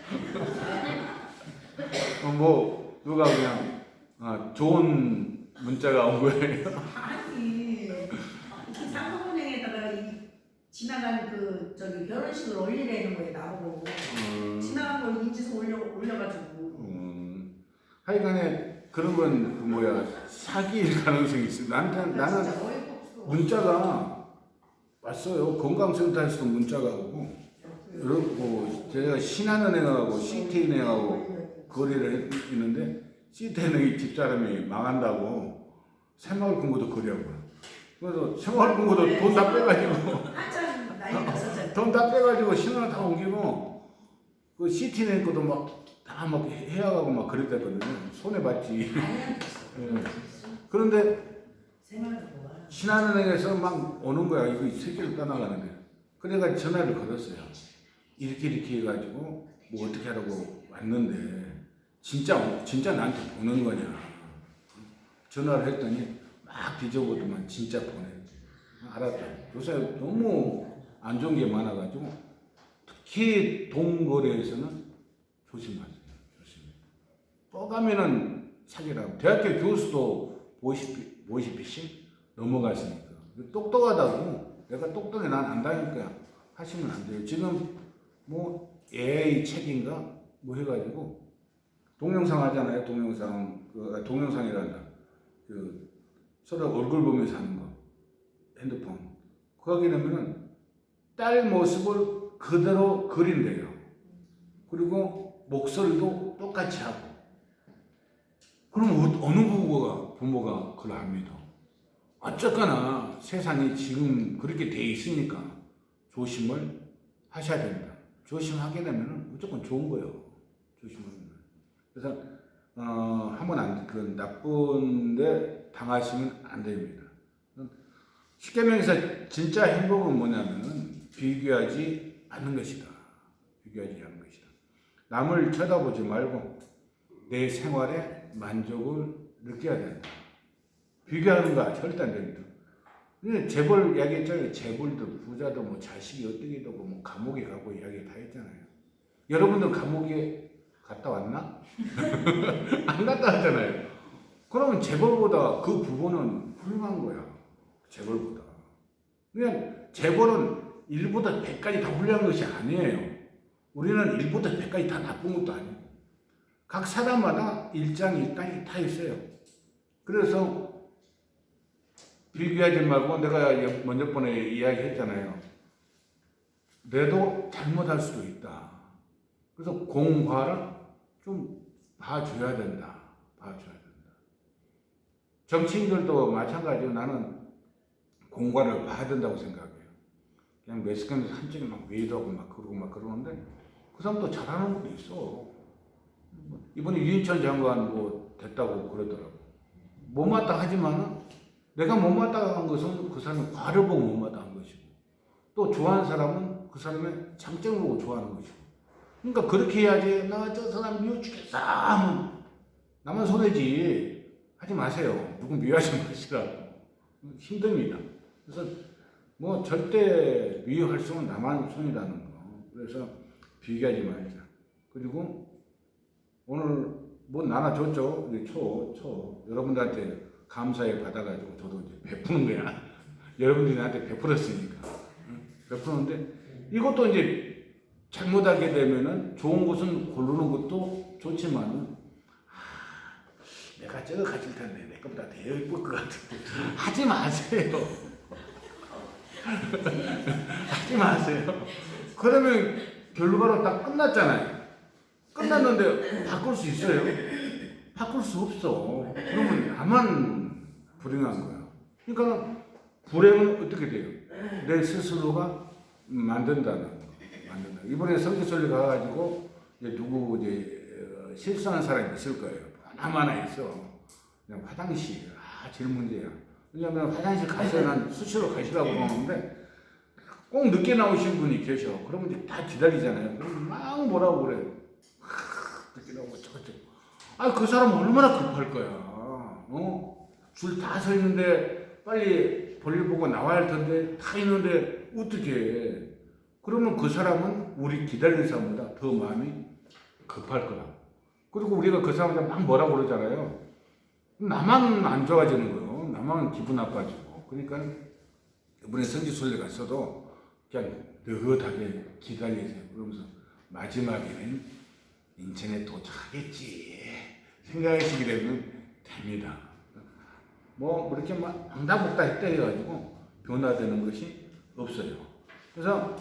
누가 그냥 좋은 문자가 온 거예요. 아니 상호은행에다가 지나간 결혼식을 올리라는 거예요 나보고. 지나간 걸 인지서 올려가지고. 하여간에 그런 건 사기일 가능성이 있어. 나는 문자가 왔어요. 건강센터에서 문자가 오고, 그리고 제가 신한은행하고 시티은행하고 거래를 했는데 시태는 집사람이 망한다고 새마을 금고도 거래하고 그래서 새마을 금고도 돈 다 빼가지고 한참 나이 들어서 돈 다 빼가지고 신혼을 다 옮기고 그 시티는 것도 막다막 해야가고 막 그랬다거든요. 손해 봤지. 예. 그런데 생활도 좋아. 신한은행에서 막 오는 거야. 이거 새끼를 떠나가는데. 그래가 전화를 걸었어요. 이렇게 해가지고 뭐 어떻게 하라고 왔는데 진짜 나한테 보는 거냐. 전화를 했더니 막 뒤져보더만 진짜 보내. 알았다. 요새 너무 안 좋은 게 많아가지고 특히 동거래에서는 조심하세요. 조심. 또 가면은 사기라고. 대학교 교수도 보시피싱 넘어갔으니까 똑똑하다고. 내가 똑똑해 난 안다니까 하시면 안 돼요. 지금 뭐 AI 책인가 뭐 해가지고 동영상 하잖아요. 동영상이란다. 그 서로 얼굴 보면서 하는 거 핸드폰. 거기 되면은 딸 모습을 그대로 그린대요. 그리고 목소리도 똑같이 하고. 그럼 어느 부모가 그걸 안 믿어? 어쨌거나 세상이 지금 그렇게 돼 있으니까 조심을 하셔야 됩니다. 조심하게 되면 무조건 좋은 거예요. 조심하면. 그래서 한번 그 나쁜데 당하시면 안 됩니다. 쉽게 말해서 진짜 행복은 뭐냐면은 비교하지 않는 것이다. 비교하지 않는 것이다. 남을 쳐다보지 말고 내 생활에 만족을 느껴야 된다. 비교하는 거 절대 안 됩니다. 재벌 이야기했잖아요. 재벌도 부자도 뭐 자식이 어떻게 되고 뭐 감옥에 가고 이야기 다 했잖아요. 여러분들 감옥에 갔다 왔나? 안 갔다 왔잖아요. 그러면 재벌보다 그 부부는 훌륭한 거야. 재벌보다. 그냥 재벌은 1보다 100까지 다 훌륭한 것이 아니에요. 우리는 1보다 100까지 다 나쁜 것도 아니고. 각 사람마다 일장일단이 다 있어요. 그래서 비교하지 말고 내가 먼저 번에 이야기했잖아요. 내도 잘못할 수도 있다. 그래서 공과를 좀 봐줘야 된다. 봐줘야 된다. 정치인들도 마찬가지로 나는 공과를 봐야 된다고 생각해요. 그냥 매스컴에서 한쪽에 막 외도하고 막 그러는데 그 사람도 잘하는 것도 있어. 이번에 유인천 장관 뭐 됐다고 그러더라고. 못마땅하지만은 내가 못마땅한 것은 그 사람의 과를 보고 못마땅한 것이고 또 좋아하는 사람은 그 사람의 장점을 보고 좋아하는 것이고 그러니까 그렇게 해야지. 나 저 사람 미워 죽겠어 하면 나만 손해지. 하지 마세요. 누구 미워하지 마시라고. 힘듭니다. 그래서 뭐 절대 미워할수록 나만 손이라는 거. 그래서 비교하지 말자. 그리고 오늘 뭐 나눠줬죠. 여러분들한테 감사에 받아가지고 저도 이제 베푸는 거야. 여러분들이 나한테 베풀었으니까. 베푸는데 이것도 이제 잘못하게 되면은 좋은 것은 고르는 것도 좋지만은 내가 저거 가질 텐데 내 것보다 더 예쁠 것 같은데 하지 마세요. 하지 마세요. 그러면 결과로 딱 끝났잖아요. 끝났는데 바꿀 수 있어요? 바꿀 수 없어. 그러면 나만 불행한 거야. 그러니까 불행은 어떻게 돼요? 내 스스로가 만든다는 거. 이번에 성지순례 가가지고 누구 실수하는 사람이 있을 거예요. 하나마나 있어. 그냥 화장실. 제일 문제야. 왜냐면 화장실 가서 난 수시로 가시라고 그러는데 꼭 늦게 나오신 분이 계셔. 그러면 이제 다 기다리잖아요. 그럼 막 뭐라고 그래. 늦게 나오고 저거. 그 사람은 얼마나 급할 거야. 줄 다 서 있는데 빨리 볼일 보고 나와야 할 텐데 다 있는데 어떻게 해. 그러면 그 사람은 우리 기다리는 사람보다 더 마음이 급할 거라. 그리고 우리가 그 사람한테 막 뭐라고 그러잖아요. 나만 안 좋아지는 거예요. 나만 기분 나빠지고. 그러니까 이번에 성지순례 갔어도 그냥 느긋하게 기다리세요. 그러면서 마지막에는 인천에 도착하겠지 생각하시게 되면 됩니다. 뭐 이렇게 막 ang다복다 했다 해가지고 변화되는 것이 없어요. 그래서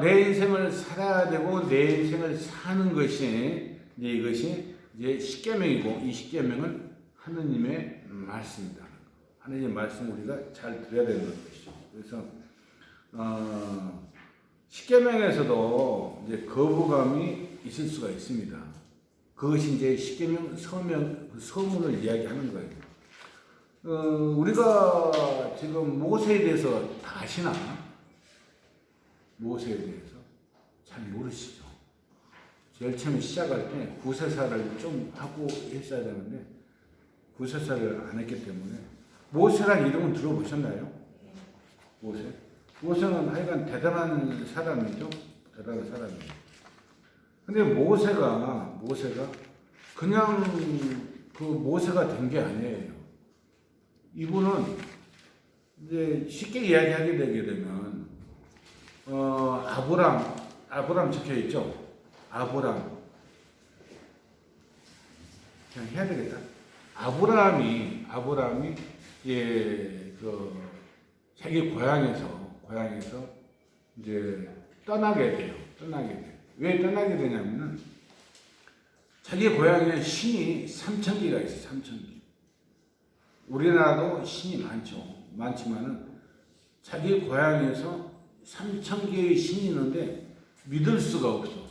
내 인생을 살아야 되고 내 인생을 사는 것이 이제 이것이 이제 십계명이고 이 십계명은 하느님의 말씀이다. 하느님의 말씀 우리가 잘 들어야 되는 것이죠. 그래서 십계명에서도 이제 거부감이 있을 수가 있습니다. 그것이 이제 십계명 서문을 이야기하는 거예요. 우리가 지금 모세에 대해서 다 아시나? 모세에 대해서 잘 모르시죠. 제일 처음에 시작할 때 구세사를 좀 하고 했어야 되는데 구세사를 안 했기 때문에 모세란 이름은 들어보셨나요? 모세? 모세는 하여간 대단한 사람이죠. 대단한 사람이에요. 근데 모세가 그냥 그 모세가 된 게 아니에요. 이분은 이제 쉽게 이야기하게 되게 되면 아브람 적혀 있죠. 아브람 그냥 해야 되겠다. 아브람이 자기 고향에서 이제 떠나게 돼요. 왜 떠나게 되냐면은 자기 고향에 신이 3,000개가 있어요. 3,000개. 우리나라도 신이 많지만은 자기 고향에서 3,000개의 신이 있는데 믿을 수가 없어.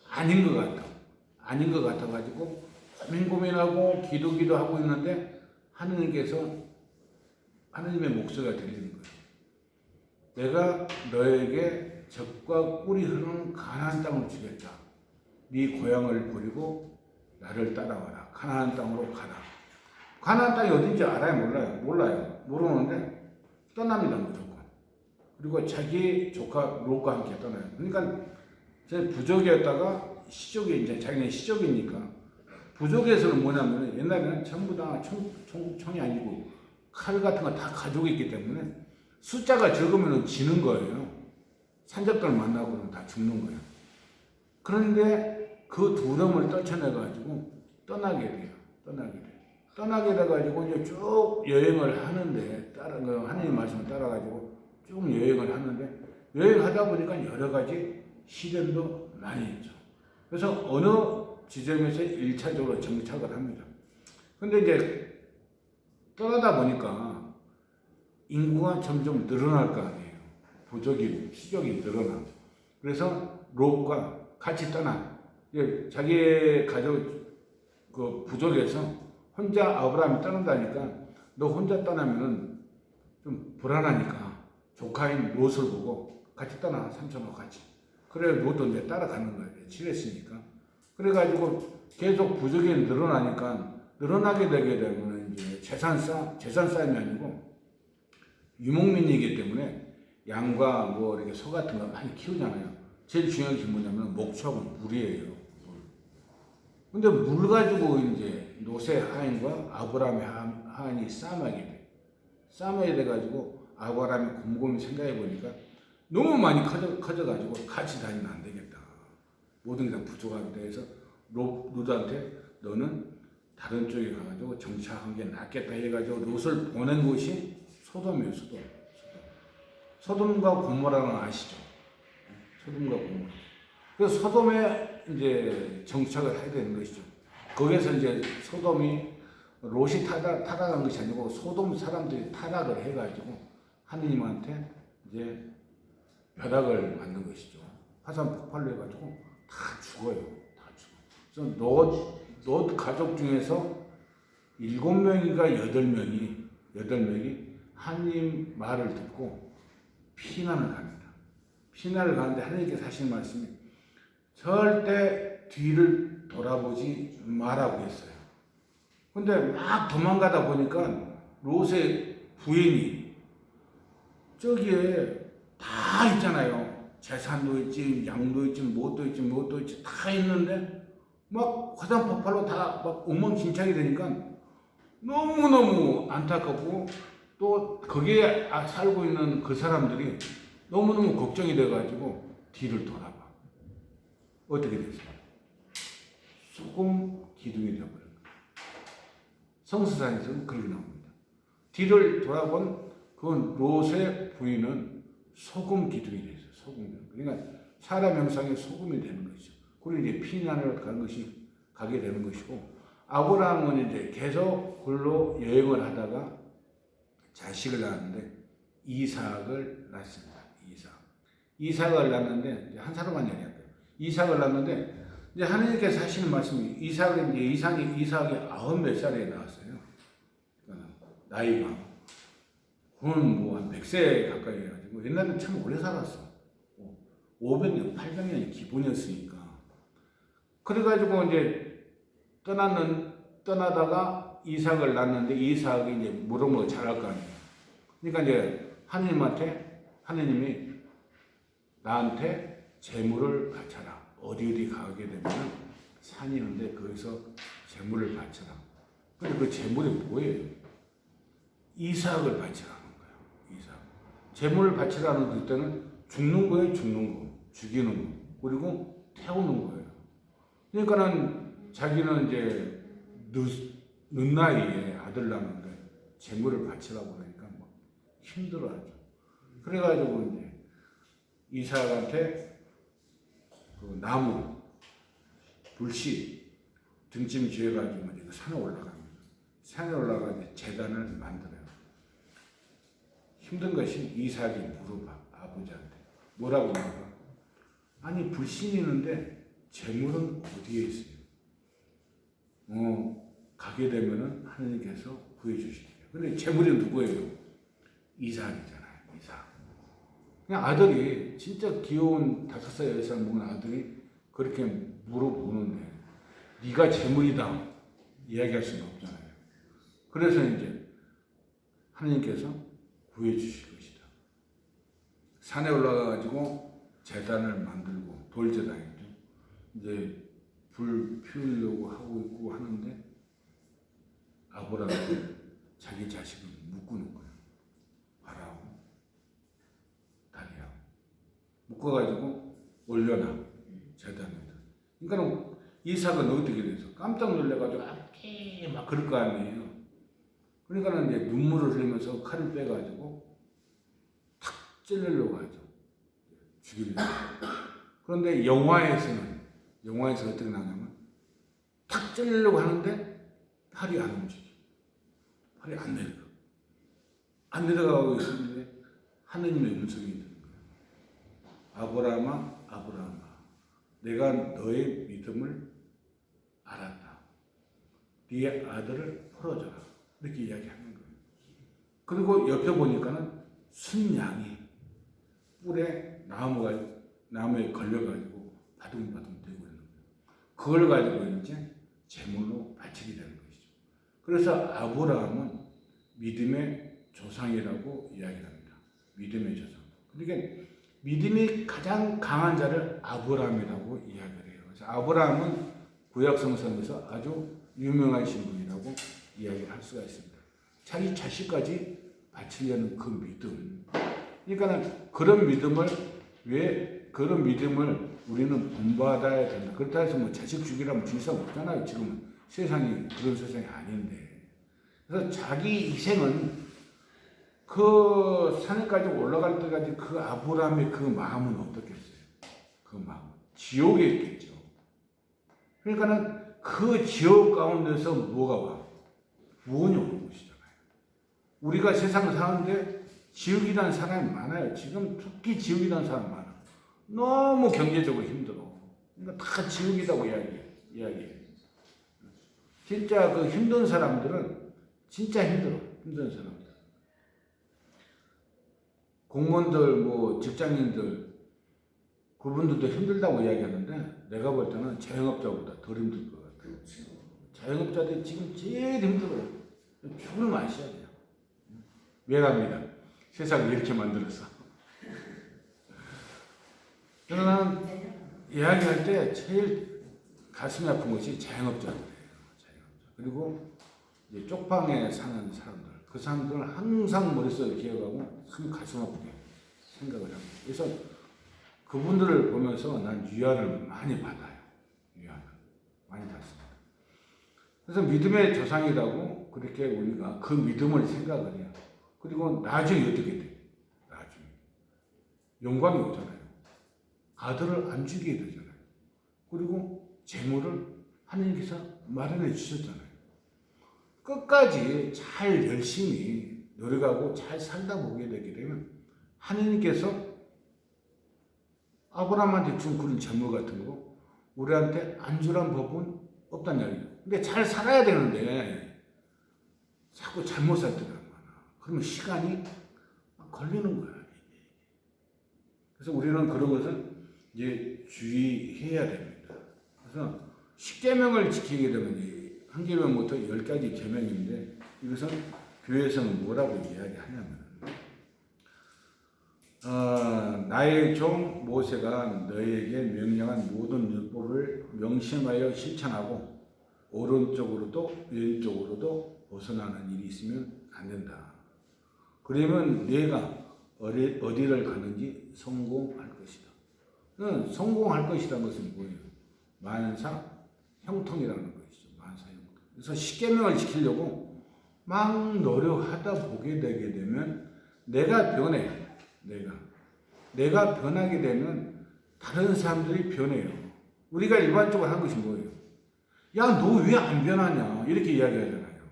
아닌 것 같아가지고 고민하고 기도하고 있는데 하느님께서 하느님의 목소리가 들리는 거예요. 내가 너에게 젖과 꿀이 흐르는 가나안 땅을 주겠다. 네 고향을 버리고 나를 따라와라. 가나안 땅으로 가라. 가나안 땅이 어딘지 알아요? 몰라요. 모르는데 떠납니다. 무조건. 그리고 자기 조카 롯과 함께 떠나요. 그러니까 제 부족이었다가 시족이 이제 자기네 시족이니까 부족에서는 뭐냐면 옛날에는 전부 다 총이 아니고 칼 같은 거 다 가지고 있기 때문에 숫자가 적으면 지는 거예요. 산적들 만나고는 다 죽는 거예요. 그런데 그 두려움을 떨쳐내가지고 떠나게 돼요. 떠나게 돼가지고 이제 쭉 여행을 하는데 하나님 말씀을 따라가지고 쭉 여행을 하는데 여행하다 보니까 여러 가지 시련도 많이 있죠. 그래서 어느 지점에서 1차적으로 정착을 합니다. 근데 이제 떠나다 보니까 인구가 점점 늘어날 거 아니에요. 시족이 늘어나. 그래서 롯과 같이 떠나. 자기 가족 그 부족에서 혼자 아브라함이 떠난다니까 너 혼자 떠나면은 좀 불안하니까 조카인 롯을 보고 같이 떠나. 삼촌하고 같이. 그래 롯도 이제 따라가는 거예요. 친했으니까. 그래가지고 계속 부족이 늘어나게 되게 되면 이제 재산 싸움이 아니고 유목민이기 때문에 양과 뭐 이렇게 소 같은 거 많이 키우잖아요. 제일 중요한 게 뭐냐면 목축은 물이에요. 근데 물 가지고 이제 노세 하인과 아브라함의 하인이 싸움하게 돼가지고 아브라함이 곰곰이 생각해 보니까 너무 많이 커져가지고 같이 다니면 안 되겠다. 모든 게 다 부족하게 돼서 롯한테 너는 다른 쪽에 가가지고 정착한 게 낫겠다 해가지고 롯을 보낸 곳이 소돔이에요. 소돔과 고모라는 아시죠? 소돔과 고모라. 그래서 소돔에 이제 정착을 해야 되는 것이죠. 거기에서 이제 롯이 타락한 것이 아니고 소돔 사람들이 타락을 해가지고 하느님한테 이제 벼락을 맞는 것이죠. 화산 폭발로 해가지고 다 죽어요. 그래서 롯 가족 중에서 7명인가 8명이 하느님 말을 듣고 피난을 갑니다. 피난을 가는데 하느님께서 하신 말씀이 절대 뒤를 돌아보지 말라고 했어요. 근데 막 도망가다 보니까 롯의 부인이 저기에 다 있잖아요. 재산도 있지, 양도 있지, 뭣도 있지 다 있는데 막 화산 폭발로 다 막 엉망진창이 되니까 너무너무 안타깝고 또 거기에 살고 있는 그 사람들이 너무너무 걱정이 돼가지고 뒤를 돌아봐. 어떻게 됐어요? 소금 기둥이 되어버린 거예요. 성서상에서는 그렇게 나옵니다. 뒤를 돌아본 그 롯의 부인은 소금 기둥이 됐어요. 소금 기둥. 그러니까 사람 형상의 소금이 되는 것이죠. 그리고 이제 피난을 간 것이 가게 되는 것이고, 아브라함은 이제 계속 홀로 여행을 하다가 자식을 낳았는데 이삭을 낳습니다. 이삭을 낳았는데 이제 한 사람만 얘기할게요. 이삭을 낳았는데 이제 하나님께서 하시는 말씀이 이삭이 90몇 살에 나왔어요. 그러니까 나이가 그건 뭐 한 100세 가까이 해가지고 옛날에는 참 오래 살았어. 500년, 800년이 기본이었으니까. 그래가지고 이제 떠나다가 이삭을 낳았는데 이삭이 이제 무럭무럭 자랄 거 아니에요. 그러니까 이제 하느님이 나한테 재물을 바쳐라. 어디 가게 되면 산이 있는데 거기서 재물을 바쳐라. 근데 그 재물이 뭐예요? 이삭을 바치라는 거예요. 이삭. 재물을 바치라는 그때는 죽는 거예요, 죽이는 거. 그리고 태우는 거예요. 그러니까는 자기는 이제 늦은 나이에 아들 낳는데 재물을 바치라고 그러니까 막 힘들어하죠. 그래가지고 이제 이삭한테 그 나무, 불씨 등짐 쥐어가지고 이제 산에 올라갑니다. 산에 올라가 제단을 만들어요. 힘든 것이 이삭이 물어봐 아버지한테 뭐라고 물어봐? 아니 불신이 있는데 재물은 어디에 있어요? 가게 되면은 하나님께서 구해주실게요. 근데 재물이 누구예요? 이삭이잖아요. 이삭. 그냥 아들이 진짜 귀여운 5살 10살 먹은 아들이 그렇게 물어보는데 네가 재물이다 이야기할 수는 없잖아요. 그래서 이제 하나님께서 구해주실 것이다. 산에 올라가가지고 제단을 만들고 돌제단이죠. 이제 불 피우려고 하고 있고 하는데 아브라함이 자기 자식을 묶는 거예요. 발하고 다리하고 묶어가지고 올려놔 제단에다. 그러니까 이삭은 어떻게 돼서 깜짝 놀래가지고 아끼 막 그럴 거 아니에요. 그러니까 이제 눈물을 흘리면서 칼을 빼가지고 탁 찔르려고 하죠. 죽이려고. 그런데 영화에서 어떻게 나냐면 탁 찔르려고 하는데 팔이 안 움직여. 팔이 안 내려가. 안 내려가고 있는데 하느님의 음성이 있는 거예요. 아브라함아, 내가 너의 믿음을 알았다. 네 아들을 풀어줘라. 이렇게 이야기하는 거예요. 그리고 옆에 보니까는 순양이 뿔에 나무에 걸려가지고 바둥바둥 되고 있는 거예요. 그걸 가지고 이제 제물로 바치게 되는 것이죠. 그래서 아브라함은 믿음의 조상이라고 이야기합니다. 믿음의 조상. 그러니까 믿음이 가장 강한 자를 아브라함이라고 이야기를 해요. 그래서 아브라함은 구약 성서에서 아주 유명하신 분이라고 이야기를 할 수가 있습니다. 자기 자식까지 바치려는 그 믿음. 그러니까 그런 믿음을 우리는 본받아야 된다. 그렇다 해서 뭐 자식 죽이라면 줄 수 없잖아요. 지금 세상이 그런 세상이 아닌데. 그래서 자기 희생은 그 산에까지 올라갈 때까지 그 아브라함의 그 마음은 어떻겠어요? 그 마음. 지옥에 있겠죠. 그러니까는 그 지옥 가운데서 뭐가 와? 구원이 오는 것이잖아요. 우리가 세상 사는데 지옥이라는 사람이 많아요. 지금 특히 지옥이라는 사람 많아. 너무 경제적으로 힘들어. 그러니까 다 지옥이라고 이야기해. 진짜 그 힘든 사람들은 진짜 힘들어. 힘든 사람들. 공무원들, 뭐 직장인들, 그분들도 힘들다고 이야기하는데 내가 볼 때는 자영업자보다 덜 힘들 것 같아요. 자영업자들이 지금 제일 힘들어요. 죽을 맛이야 그냥. 미안합니다. 세상을 이렇게 만들었어. 그래서 나는 이야기할 때 제일 가슴이 아픈 것이 자영업자들이에요. 자영업자. 그리고 이제 쪽방에 사는 사람들. 그 사람들은 항상 머릿속에 기억하고 참 가슴 아프게 생각을 합니다. 그래서 그분들을 보면서 난 위안을 많이 받아요. 위안을 많이 받습니다. 그래서 믿음의 조상이라고 그렇게 우리가 그 믿음을 생각을 해요. 그리고 나중에 어떻게 돼? 나중에 영광이 오잖아요. 아들을 안 죽이게 되잖아요. 그리고 재물을 하느님께서 마련해 주셨잖아요. 끝까지 잘 열심히 노력하고 잘 살다 보게 되게 되면 하느님께서 아브라함한테 준 그런 재물 같은 거 우리한테 안 주란 법은 없단 이야기예요. 근데 잘 살아야 되는데 자꾸 잘못 살 때가 많아. 그러면 시간이 걸리는 거야. 그래서 우리는 그런 것을 이제 주의해야 됩니다. 그래서 10계명을 지키게 되면 이제 한 계명부터 10가지 계명인데 이것은 교회에서는 뭐라고 이야기하냐면 나의 종 모세가 너에게 명령한 모든 율법을 명심하여 실천하고 오른쪽으로도 왼쪽으로도 벗어나는 일이 있으면 안 된다. 그러면 내가 어디를 가는지 성공할 것이다. 성공할 것이라는 것은 뭐예요? 만사 형통이라는 것이죠. 만사 형통. 그래서 10계명을 지키려고 막 노력하다 보게 되게 되면 내가 변해. 내가 변하게 되면 다른 사람들이 변해요. 우리가 일반적으로 하는 것이 뭐예요? 야, 너 왜 안 변하냐? 이렇게 이야기하잖아요.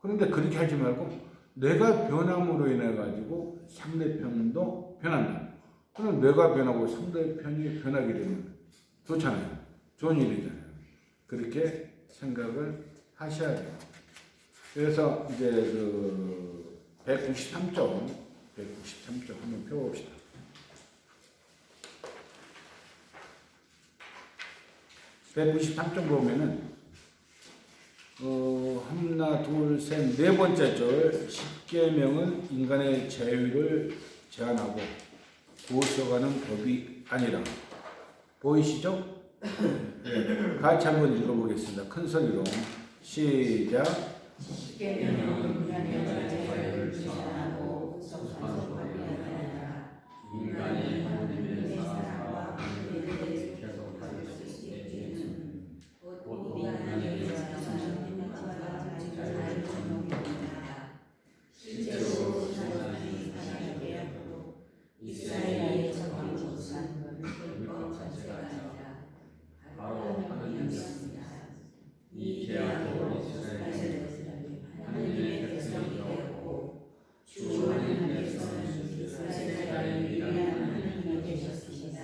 그런데 그렇게 하지 말고 내가 변함으로 인해 가지고 상대편도 변한다. 그럼 내가 변하고 상대편이 변하게 되면 좋잖아요. 좋은 일이잖아요. 그렇게 생각을 하셔야 돼요. 그래서 이제 그 193쪽 한번 펴봅시다. (193쪽) 보면은 하나 둘 셋 네 번째 절 10계명은 인간의 자유를 제한하고 구속하는 법이 아니라 보이시죠? 네, 같이 한번 읽어보겠습니다. 큰 소리로 시작. 10계명은 인간의 자유를 제한하고 구속하는 법이 아니라 인간이 하나님의 사랑과 은혜를 계속할 수 있게는 곧 인간의 자유와 자유정욕입니다. 실제로 하나님이 하나님께로 이스라엘의 정황조사는 율법 자체가 아니라 바로 하나님이었습니다. 이 계약으로 이스라엘은 하나님의 백성이 되었고 주 하나님께서는 이스라엘의 위대한 하나님이 되셨습니다.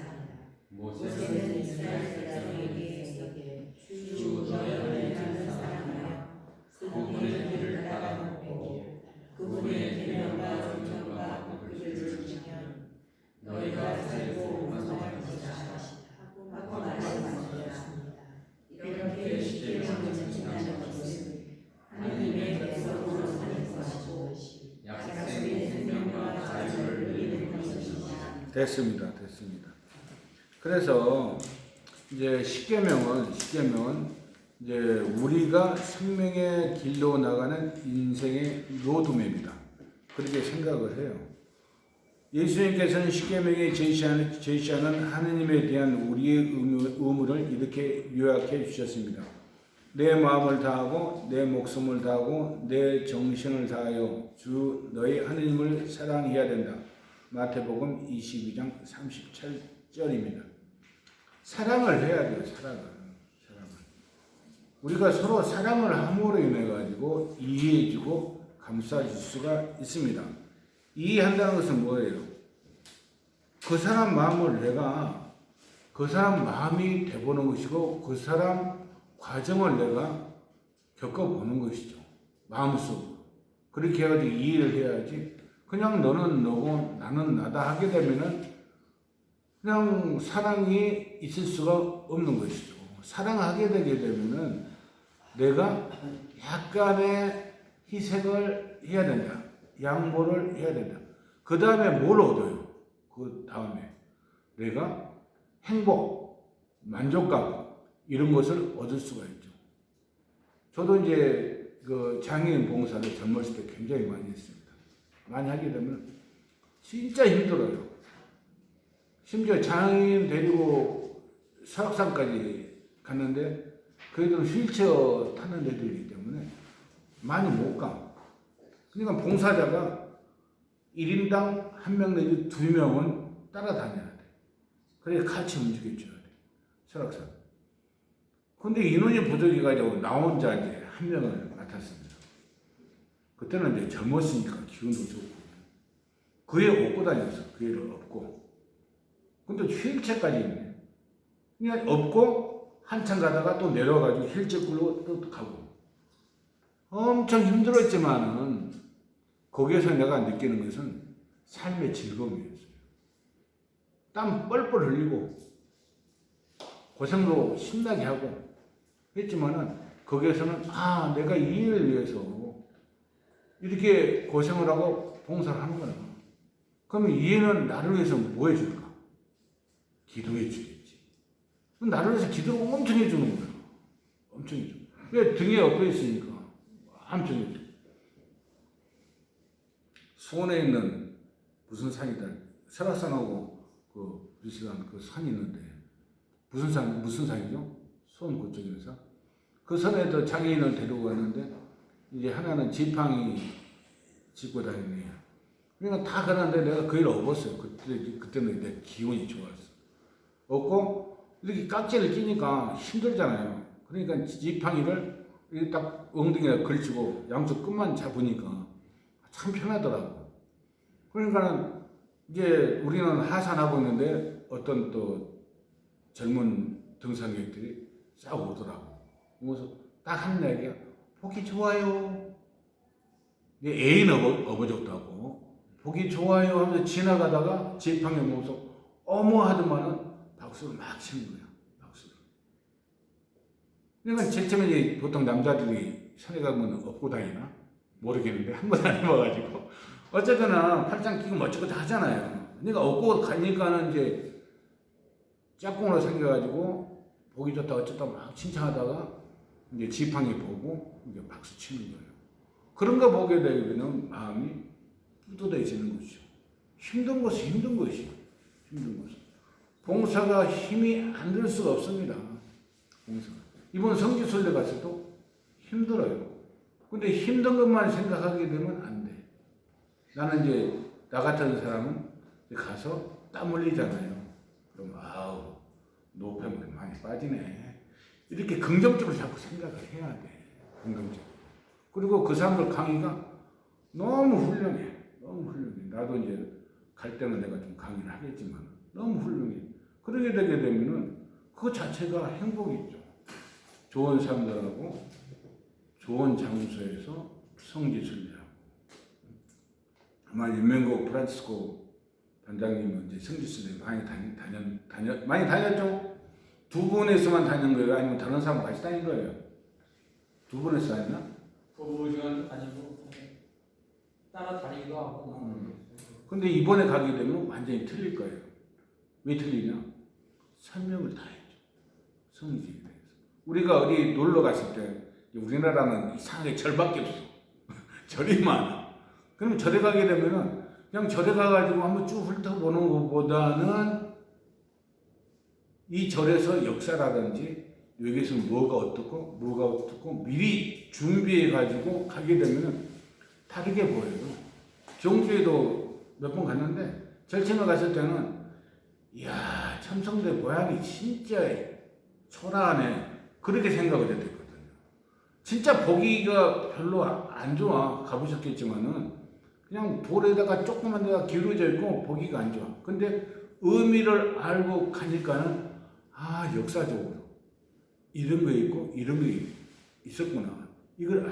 모세는 이스라엘 백성에게 주 너의 하나님을 사랑하여 그분의 길을 따라오고 그분의 계명과 정령과 법규를 지키면 너희가 살고 번성할 것이다 하고 말씀하셨습니다. 이렇게 10계명을 지킨다는 것은 하나님의 백성으로 사는 것이고 약속의 생명과 자유를 누리는 것입니다. 됐습니다. 그래서 이제 10계명은 이제 우리가 생명의 길로 나가는 인생의 로드맵이다. 그렇게 생각을 해요. 예수님께서는 10계명에 제시하는 하느님에 대한 우리의 의무를 이렇게 요약해 주셨습니다. 내 마음을 다하고 내 목숨을 다하고 내 정신을 다하여 주 너희 하느님을 사랑해야 된다. 마태복음 22장 37절입니다. 사랑을 해야 돼요. 사랑을. 우리가 서로 사랑을 함으로 인해 가지고 이해해주고 감싸줄 수가 있습니다. 이해한다는 것은 뭐예요? 그 사람 마음을 내가 그 사람 마음이 돼보는 것이고 그 사람 과정을 내가 겪어보는 것이죠. 마음속으로. 그렇게 해가지고 이해를 해야지 그냥 너는 너고 나는 나다 하게 되면은 그냥 사랑이 있을 수가 없는 것이죠. 사랑하게 되게 되면은 내가 약간의 희생을 해야 된다. 양보를 해야 된다. 그 다음에 뭘 얻어요? 그 다음에 내가 행복, 만족감 이런 것을 얻을 수가 있죠. 저도 이제 그 장애인 봉사를 젊었을 때 굉장히 많이 했습니다. 많이 하게 되면 진짜 힘들어요. 심지어 장애인 데리고 설악산까지 갔는데 그래도 휠체어 타는 애들이기 때문에 많이 못 가. 그러니까 봉사자가 1인당 1명 내지 2명은 따라다녀야 돼. 그래 같이 움직여줘야 돼. 설악산. 근데 인원이 부족해가지고 나 혼자 이제 한 명을 맡았습니다. 그때는 이제 젊었으니까 기운도 좋고 그애 업고 다녔어. 그 애를 업고. 근데 휠체어까지 있네. 그냥 업고 한참 가다가 또 내려가지고 휠체어 끌고 또 가고. 엄청 힘들었지만은 거기에서 내가 느끼는 것은 삶의 즐거움이었어요. 땀 뻘뻘 흘리고 고생도 신나게 하고 했지만은 거기에서는 아 내가 이 일을 위해서 이렇게 고생을 하고 봉사를 하는구나. 그러면 이 애는 나를 위해서 뭐 해줄까? 기도해 주겠지. 나를 위해서 기도를 엄청 해주는 거야. 엄청 해줘. 왜 등에 엎여 있으니까 엄청 해줘. 수원에 있는 무슨 산이다. 설악산하고 그 비슷한 그 산이 있는데 무슨 산이죠? 수원 그쪽에 있는 산. 그 산에도 장애인을 데리고 갔는데 이제 하나는 지팡이 짚고 다니네요. 그러니까 다 가는데 내가 그 일을 업었어요. 그때는 내 기운이 좋았어. 업고 이렇게 깍지를 끼니까 힘들잖아요. 그러니까 지팡이를 이렇게 딱 엉덩이에 걸치고 양쪽 끝만 잡으니까 참 편하더라고. 그러니까 이제 우리는 하산하고 있는데 어떤 또 젊은 등산객들이 싹 오더라고. 그래서 딱 하는 얘기야. 보기 좋아요. 내 애인 업어줬다고. 보기 좋아요 하면서 지나가다가 지팡이 보면서 어머 하더만은 박수를 막 치는 거야. 박수를. 그러니까 제처음에 보통 남자들이 산에 가면 업고 다니나? 모르겠는데 한 번 안 해봐가지고 어쨌거나 팔짱 끼고 멋지고 다 하잖아요. 그러니까 업고 가니까는 이제 짝꿍으로 생겨가지고 보기 좋다 어쩌다 막 칭찬하다가 이제 지팡이 보고 이제 박수 치는 거예요. 그런 거 보게 되면 마음이 뿌듯해지는 것이죠. 힘든 것이 힘든 것이요. 힘든 것은. 봉사가 힘이 안 들 수가 없습니다. 봉사가. 이번 성지순례 갔을 때도 힘들어요. 근데 힘든 것만 생각하게 되면 안 돼. 나는 이제 나 같은 사람은 가서 땀 흘리잖아요. 그럼 아우 노폐물이 많이 빠지네. 이렇게 긍정적으로 자꾸 생각을 해야 돼. 긍정적으로. 그리고 그 사람들 강의가 너무 훌륭해. 너무 훌륭해. 나도 이제 갈 때는 내가 좀 강의를 하겠지만 너무 훌륭해. 그러게 되게 되면은 그 자체가 행복이죠. 좋은 사람들하고 좋은 장소에서 성지순례하고. 아마 윤명국 프란치스코 단장님은 이제 성지순례 많이 다녔죠? 두 분에서만 다닌 거예요? 아니면 다른 사람 같이 다닌 거예요? 두 분에서 다녔나? 부부지간 다니고 따라다니기도 하고. 근데 이번에 가게 되면 완전히 틀릴 거예요. 왜 틀리냐? 설명을 다 했죠. 성지에 대해서. 우리가 어디 놀러 갔을 때 우리나라는 이상하게 절밖에 없어. 절이 많아. 그럼 절에 가게 되면은 그냥 절에 가가지고 한번 쭉 훑어보는 것보다는 이 절에서 역사라든지 여기서 뭐가 어떻고 미리 준비해가지고 가게 되면은 다르게 보여요. 경주에도 몇 번 갔는데 제일 처음에 갔을 때는 이야 첨성대 모양이 진짜 초라하네 그렇게 생각을 했거든요. 진짜 보기가 별로 안 좋아. 가보셨겠지만은 그냥 돌에다가 조그만 데가 기울어져 있고 보기가 안 좋아. 근데 의미를 알고 가니까는 아 역사적으로 이런 거 있고 이런 게 있었구나. 이걸